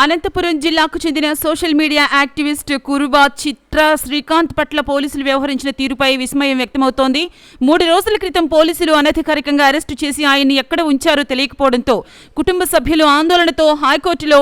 అనంతపురం జిల్లాకు చెందిన social media activist Kuruba చిత్ర శ్రీకాంత్ పట్ల పోలీసులు వ్యవహరించిన తీరుపై విస్మయం వ్యక్తమవుతోంది. 3 రోజుల క్రితం పోలీసులు అనధికారికంగా అరెస్టు చేసి ఆయన్ని ఎక్కడ ఉంచారో తెలియకపోవడంతో కుటుంబ సభ్యులు ఆందోళనతో హైకోర్టులో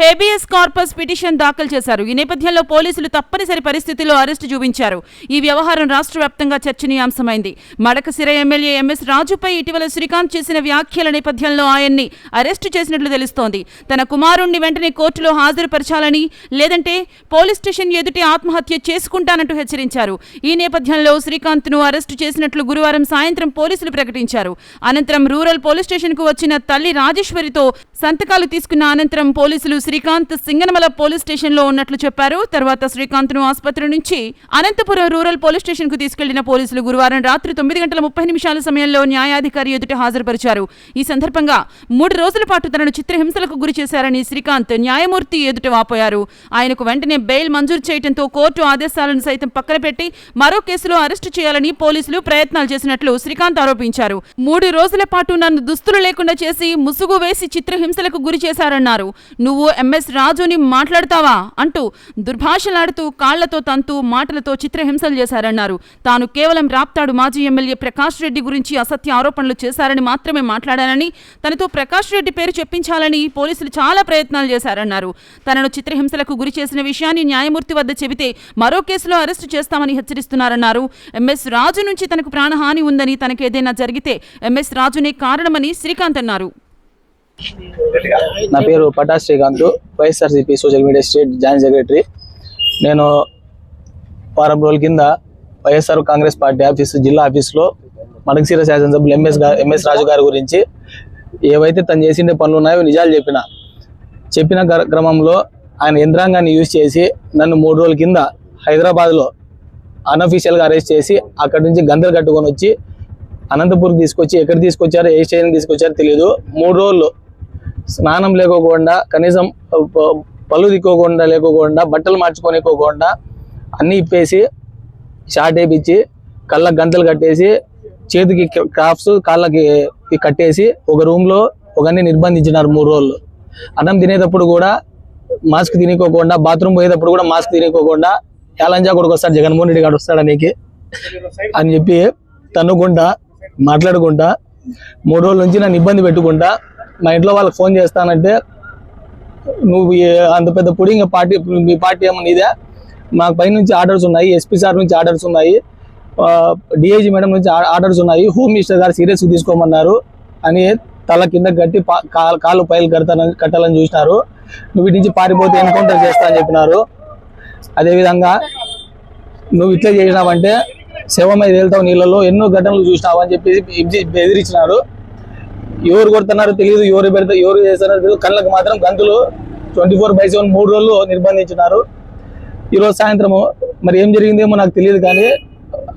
హేబియస్ కార్పస్ పిటిషన్ దాఖలు చేశారు. ఈ నేపథ్యంలో పోలీసులు తప్పనిసరి పరిస్థితుల్లో అరెస్టు చూపించారు. ఈ వ్యవహారం రాష్ట్ర వ్యాప్తంగా చర్చనీయాంశమైంది. మడకశిర ఎమ్మెల్యే ఎంఎస్ రాజుపై ఇటీవల శ్రీకాంత్ చేసిన వ్యాఖ్యల నేపథ్యంలో ఆయన్ని అరెస్టు చేసినట్లు తెలుస్తోంది. తన కుమారుణ్ణి వెంటనే కోర్టులో హాజరుపరచాలని, లేదంటే పోలీస్ స్టేషన్ ఎదుటి ఆత్మహత్య చేసుకుంటానంటూ హెచ్చరించారు. ఈ నేపథ్యంలో శ్రీకాంత్ ను అరెస్టు చేసినట్లు గురువారం సాయంత్రం పోలీసులు ప్రకటించారు. అనంతరం రూరల్ పోలీస్ స్టేషన్ కు వచ్చిన తల్లి రాజేశ్వరితో సంతకాలు తీసుకున్న అనంతరం పోలీసులు శ్రీకాంత్ సింగనమల పోలీస్ స్టేషన్ లో ఉన్నట్లు చెప్పారు. తర్వాత శ్రీకాంత్ ను ఆసుపత్రి నుంచి అనంతపురం రూరల్ పోలీస్ స్టేషన్ కు తీసుకెళ్లిన పోలీసులు గురువారం రాత్రి 9:30 సమయంలో న్యాయాధికారి ఎదుట హాజరుపరిచారు. ఈ సందర్భంగా 3 రోజుల పాటు తనను చిత్రహింసలకు గురి చేశారని శ్రీకాంత్ న్యాయమూర్తి ఎదుట వాపోయారు. ఆయనకు వెంటనే బెయిల్ మంజూరు చేయడంతో కోర్టు ఆదేశాలను సైతం పక్కన పెట్టి మరో కేసులో అరెస్టు చేయాలని పోలీసులు ప్రయత్నాలు చేసినట్లు శ్రీకాంత్ ఆరోపించారు. 3 రోజుల పాటు నన్ను దుస్తులు లేకుండా చేసి ముసుగు వేసి చిత్రహింసలకు గురి చేశారన్నారు. నువ్వు ఎంఎస్ రాజుని మాట్లాడతావా అంటూ దుర్భాషలాడుతూ కాళ్లతో తంతూ మాటలతో చిత్రహింసలు చేశారన్నారు. తాను కేవలం రాప్తాడు మాజీ ఎమ్మెల్యే ప్రకాష్ రెడ్డి గురించి అసత్య ఆరోపణలు చేశారని మాత్రమే మాట్లాడానని, తనతో ప్రకాష్ రెడ్డి పేరు చెప్పించాలని పోలీసులు చాలా ప్రయత్నాలు చేశారన్నారు. తనను చిత్రహింసలకు గురి చేసిన విషయాన్ని న్యాయమూర్తి వద్ద చెబితే మరో కేసులో అరెస్టు చేస్తామని హెచ్చరిస్తున్నారన్నారు. ఎంఎస్ రాజు నుంచి తనకు ప్రాణహాని ఉందని, తనకేదైనా జరిగితే ఎంఎస్ రాజునే కారణమని శ్రీకాంత్ అన్నారు. నా పేరు Pata Srikanth, YSRCP social media state joint secretary. నేను వారం రోజుల కింద వైఎస్ఆర్ కాంగ్రెస్ పార్టీ జిల్లా ఆఫీసులో మడకశిర శాసనసభ్యులు ఎంఎస్ రాజు గారి గురించి ఏవైతే తను చేసిండే పనులు ఉన్నాయో నిజాలు చెప్పిన క్రమంలో ఆయన యంత్రాంగాన్ని యూజ్ చేసి నన్ను 3 రోజుల కింద హైదరాబాద్లో అన్అఫీషియల్గా అరెస్ట్ చేసి అక్కడి నుంచి గందలు కట్టుకొని వచ్చి అనంతపూర్కి తీసుకొచ్చి ఎక్కడ తీసుకొచ్చారో ఏ స్టేషన్ తీసుకొచ్చారో తెలియదు. 3 రోజులు స్నానం లేకోకుండా, కనీసం పళ్ళు దిక్కోకుండా లేకోకుండా, బట్టలు మార్చుకోనికోకుండా అన్నీ ఇప్పేసి షార్ట్ వేయించి కళ్ళకు గంతలు కట్టేసి చేతికి క్రాఫ్ట్స్ కాళ్ళకి కట్టేసి ఒక రూమ్లో ఒకరిని నిర్బంధించినారు 3 రోజులు. అన్నం తినేటప్పుడు కూడా మాస్క్ తినేకోకుండా, బాత్రూమ్ పోయేటప్పుడు కూడా మాస్క్ తినేకోకుండా యాలంజా కొడుకు వస్తాడు, జగన్మోహన్ రెడ్డి గారు వస్తాడు నీకు అని చెప్పి తన్నుకుంటా మాట్లాడుకుంటా 3 రోజుల నుంచి నన్ను ఇబ్బంది పెట్టుకుంటా మా ఇంట్లో వాళ్ళకి ఫోన్ చేస్తానంటే, నువ్వు అంత పెద్ద పుడింగ్ పార్టీ, మీ పార్టీ ఏమన్నా ఇదే, మాకు పై నుంచి ఆర్డర్స్ ఉన్నాయి, ఎస్పీ సార్ నుంచి ఆర్డర్స్ ఉన్నాయి, డిఐజీ మేడం నుంచి ఆర్డర్స్ ఉన్నాయి, హోమ్ మినిస్టర్ గారు సీరియస్గా తీసుకోమన్నారు అని తల కింద కట్టి కాళ్ళు పైలు కట్టాలని చూసినారు. నువ్వు ఇటు నుంచి పారిపోతే ఎన్కౌంటర్ చేస్తా అని చెప్పినారు. అదేవిధంగా నువ్వు ఇట్లా చేసినావంటే శవమై తేలుతావు నీళ్ళలో, ఎన్నో ఘటనలు చూసినావు అని చెప్పేసి బెదిరించినారు. ఎవరు కొడుతున్నారో తెలియదు, ఎవరు చేస్తున్నారో తెలియదు, కళ్ళకు మాత్రం గంతులు 24/7 3 రోజులు నిర్బంధించినారు. ఈరోజు సాయంత్రము మరి ఏం జరిగిందేమో నాకు తెలియదు, కానీ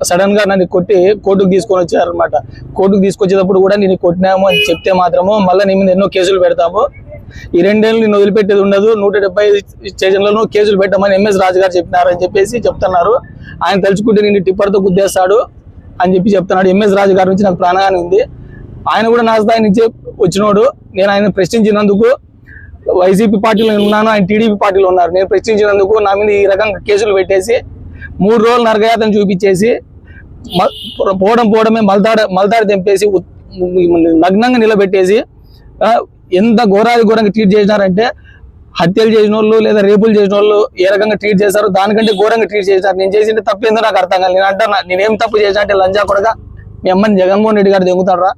సడన్ గా నన్ను కొట్టి కోర్టుకు తీసుకొని వచ్చారనమాట. కోర్టుకు తీసుకొచ్చేటప్పుడు కూడా నేను కొట్టినాము అని చెప్తే మాత్రము మళ్ళీ నీ మీద ఎన్నో కేసులు పెడతాము, ఈ 2 ఏళ్ళు నేను వదిలిపెట్టేది ఉండదు, 175 స్టేషన్లను కేసులు పెట్టమని ఎంఎస్ రాజు గారు చెప్పినారని చెప్పేసి చెప్తున్నారు. ఆయన తలుచుకుంటే నేను టిప్పర్తో గుద్దేస్తాడు అని చెప్పి చెప్తున్నాడు. ఎంఎస్ రాజు గారి నుంచి నాకు ప్రాణహాని ఉంది. ఆయన కూడా నా స్థాయి నుంచే వచ్చినోడు. నేను ఆయన ప్రశ్నించినందుకు వైసీపీ పార్టీలో ఉన్నాను, ఆయన టీడీపీ పార్టీలో ఉన్నారు. నేను ప్రశ్నించినందుకు నా మీద ఈ రకంగా కేసులు పెట్టేసి 3 రోజులు నరకయాతన చూపించేసి పోవడమే మల్తాడు తెంపేసి నగ్నంగా నిలబెట్టేసి ఎంత ఘోరంగా ట్రీట్ చేసినారంటే, హత్యలు చేసిన వాళ్ళు లేదా రేపులు చేసిన వాళ్ళు ఏ రకంగా ట్రీట్ చేశారు దానికంటే ఘోరంగా ట్రీట్ చేశారు. నేను చేసింటే తప్పు ఏందో నాకు అర్థం కాదు. నేను అంటున్నా, నేనేం తప్పు చేసినా అంటే లంజా కొడగా మీ అమ్మని జగన్మోహన్ రెడ్డి గారు దెంగుతాడరా,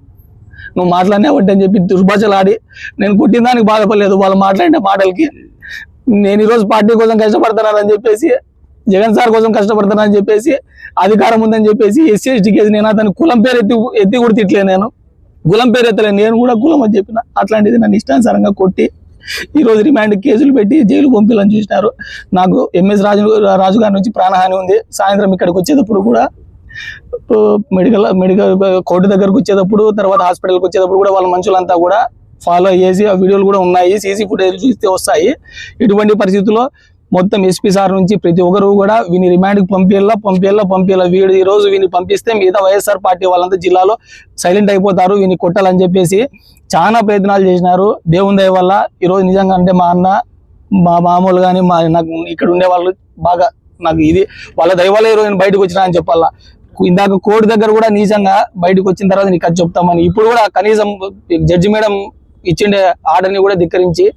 నువ్వు మాట్లాడినావంటే అని చెప్పి దుర్భాషలు ఆడి నేను కొట్టిన దానికి బాధపడలేదు. వాళ్ళు మాట్లాడిన మాటలకి నేను ఈరోజు పార్టీ కోసం కష్టపడుతున్నానని చెప్పేసి, జగన్ సార్ కోసం కష్టపడుతున్నానని చెప్పేసి, అధికారం ఉందని చెప్పేసి SC/ST కేసు నేను అతని కులం పేరు ఎత్తి కూడా తిట్టలే. నేను కులం పేరు ఎత్తలేదు, నేను కూడా కులం అని చెప్పిన. అట్లాంటిది నన్ను ఇష్టానుసారంగా కొట్టి ఈరోజు రిమాండ్ కేసులు పెట్టి జైలు పంపిలని చూసినారు. నాకు ఎంఎస్ రాజు గారి నుంచి ప్రాణహాని ఉంది. సాయంత్రం ఇక్కడికి వచ్చేటప్పుడు కూడా మెడికల్ కోర్టు దగ్గరకు వచ్చేటప్పుడు, తర్వాత హాస్పిటల్కి వచ్చేటప్పుడు కూడా వాళ్ళ మనుషులంతా కూడా ఫాలో అయ్యేసి ఆ వీడియోలు కూడా ఉన్నాయి, సీసీ ఫుటేజ్ చూస్తే వస్తాయి. ఇటువంటి పరిస్థితుల్లో మొత్తం ఎస్పీ సార్ నుంచి ప్రతి ఒక్కరు కూడా వీని రిమాండ్కి పంపియాలా. వీడు ఈ రోజు వీని పంపిస్తే మిగతా వైఎస్ఆర్ పార్టీ వాళ్ళంతా జిల్లాలో సైలెంట్ అయిపోతారు, వీని కొట్టాలని చెప్పేసి చాలా ప్రయత్నాలు చేసినారు. దేవుని దయ వల్ల ఈరోజు నిజంగా అంటే మా అన్న మా మామూలు కానీ నాకు ఇక్కడ ఉండే వాళ్ళు బాగా నాకు ఇది వాళ్ళ దైవాలే ఈరోజు నేను బయటకు వచ్చినా అని చెప్పాలా. ఇందాక కోర్టు దగ్గర కూడా నీచంగా బయటకు వచ్చిన తర్వాత నీకు అది చెప్తామని ఇప్పుడు కూడా కనీసం జడ్జి మేడం ఇచ్చిండే ఆర్డర్ని కూడా ధిక్కరించి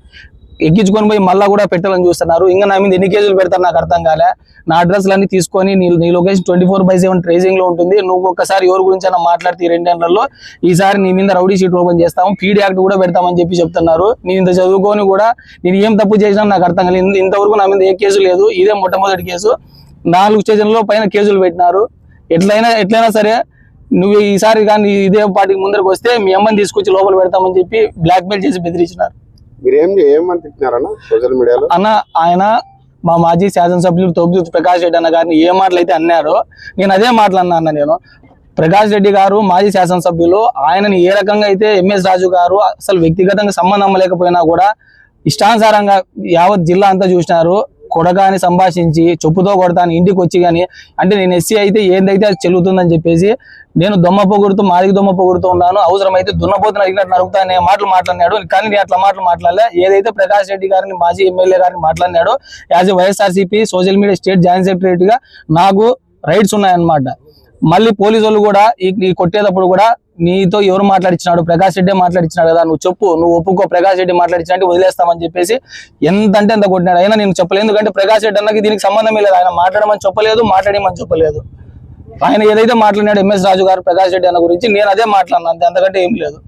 ఎక్కించుకొని పోయి మళ్ళా కూడా పెట్టాలని చూస్తున్నారు. ఇంకా నా మీద ఎన్ని కేసులు పెడతారు నాకు అర్థం కాలే. నా అడ్రస్లన్నీ తీసుకొని నీ లొకేషన్ 24/7 ట్రేసింగ్ లో ఉంటుంది. నువ్వు ఒక్కసారి ఎవరి గురించి అయినా మాట్లాడితే ఈ 2 నెలల్లో ఈసారి నీ మీద రౌడీ షీట్ ఓపెన్ చేస్తాము, పీడీ యాక్ట్ కూడా పెడతామని చెప్పి చెప్తున్నారు. నేను ఇంత చదువుకొని కూడా నేను ఏం తప్పు చేసినా నాకు అర్థం కాలేదు. ఇంతవరకు నా మీద ఏ కేసు లేదు. ఇదే మొట్టమొదటి కేసు. 4 స్టేషన్లో పైన కేసులు పెట్టినారు. ఎట్లయినా సరే నువ్వు ఈసారి కానీ ఇదే పార్టీకి ముందరకు వస్తే మీ అమ్మని తీసుకొచ్చి లోపల పెడతామని చెప్పి బ్లాక్మెయిల్ చేసి బెదిరించినారు. సోషల్ మీడియాలో అన్న ఆయన మా మాజీ శాసనసభ్యులు తోపుదూర్తి ప్రకాష్ రెడ్డి అన్న గారిని ఏ మాటలు అయితే అన్నారో నేను అదే మాటలు అన్నా. నేను ప్రకాష్ రెడ్డి గారు మాజీ శాసనసభ్యులు, ఆయనని ఏ రకంగా అయితే ఎంఎస్ రాజు గారు అసలు వ్యక్తిగతంగా సంబంధం లేకపోయినా కూడా ఇష్టానుసారంగా యావత్ జిల్లా అంతా చూసినారు. కొడగాని సంభాషించి చెప్పుతో కొడతాను ఇంటికి వచ్చి కానీ అంటే నేను ఎస్సీ అయితే ఏందైతే అది చెల్లుతుందని చెప్పేసి నేను దొమ్మ పొగుడుతూ మాదికి దొమ్మ పొగుడుతూ ఉన్నాను. అవసరమైతే దున్నపోతున్న అడిగినట్టు నరుగుతా అనే మాటలు మాట్లాడినాడు. కానీ నేను అట్లా మాటలు మాట్లాడలే. ఏదైతే ప్రకాష్ రెడ్డి గారిని మాజీ ఎమ్మెల్యే గారిని మాట్లాడినాడో as a YSRCP social media state joint secretary గా నాకు రైట్స్ ఉన్నాయన్నమాట. మళ్ళీ పోలీసు వాళ్ళు కూడా ఈ కొట్టేటప్పుడు కూడా నీతో ఎవరు మాట్లాడించినాడు, ప్రకాష్ రెడ్డి మాట్లాడించినాడు కదా, నువ్వు చెప్పు, నువ్వు ఒప్పుకో, ప్రకాష్ రెడ్డి మాట్లాడించినట్టు వదిలేస్తామని చెప్పేసి ఎంత అంటే అంత కొట్టినాడు. అయినా నేను చెప్పలేదు, ఎందుకంటే ప్రకాష్ రెడ్డి అన్నకి దీనికి సంబంధమే లేదు. ఆయన మాట్లాడమని చెప్పలేదు, మాట్లాడమని చెప్పలేదు. ఆయన ఏదైతే మాట్లాడినాడు ఎంఎస్ రాజు గారు ప్రకాష్ రెడ్డి అన్న గురించి నేను అదే మాట్లాడినా, అంతే, అంతకంటే ఏం లేదు.